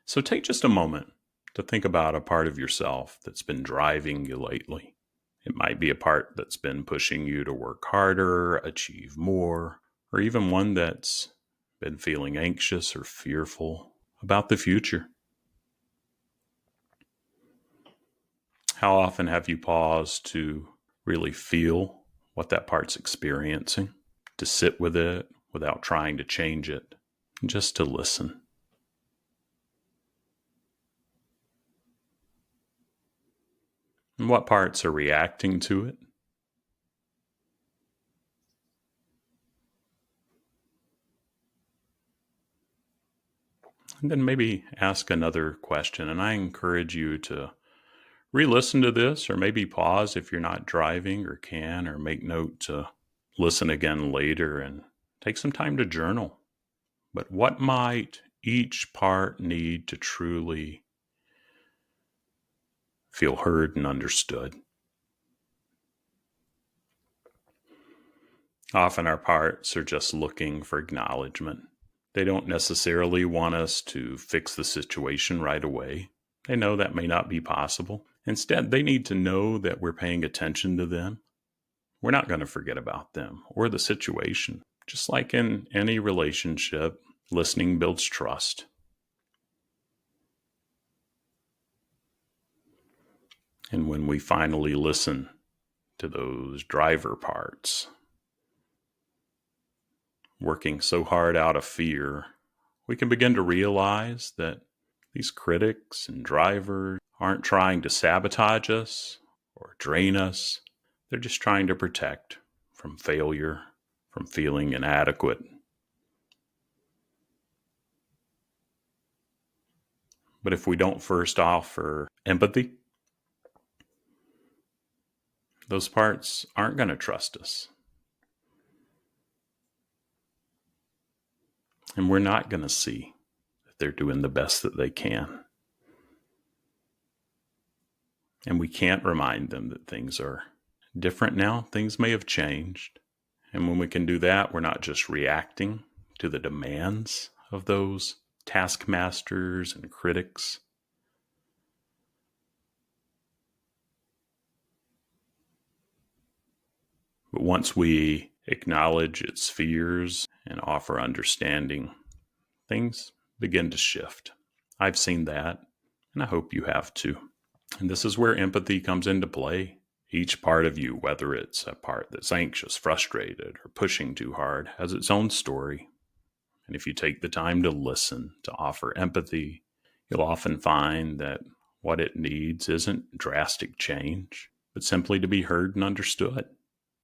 So take just a moment to think about a part of yourself that's been driving you lately. It might be a part that's been pushing you to work harder, achieve more, or even one that's been feeling anxious or fearful about the future. How often have you paused to really feel what that part's experiencing, to sit with it without trying to change it, just to listen? And what parts are reacting to it? And then maybe ask another question. And I encourage you to re-listen to this, or maybe pause if you're not driving or can, or make note to listen again later and take some time to journal. But what might each part need to truly feel heard and understood? Often our parts are just looking for acknowledgement. They don't necessarily want us to fix the situation right away. They know that may not be possible. Instead, they need to know that we're paying attention to them. We're not going to forget about them or the situation. Just like in any relationship, listening builds trust. And when we finally listen to those driver parts, working so hard out of fear, we can begin to realize that these critics and drivers aren't trying to sabotage us or drain us. They're just trying to protect from failure, from feeling inadequate. But if we don't first offer empathy, those parts aren't going to trust us. And we're not going to see that they're doing the best that they can. And we can't remind them that things are different now. Things may have changed. And when we can do that, we're not just reacting to the demands of those taskmasters and critics. But once we acknowledge its fears and offer understanding, things begin to shift. I've seen that, and I hope you have too. And this is where empathy comes into play. Each part of you, whether it's a part that's anxious, frustrated, or pushing too hard, has its own story. And if you take the time to listen, to offer empathy, you'll often find that what it needs isn't drastic change, but simply to be heard and understood.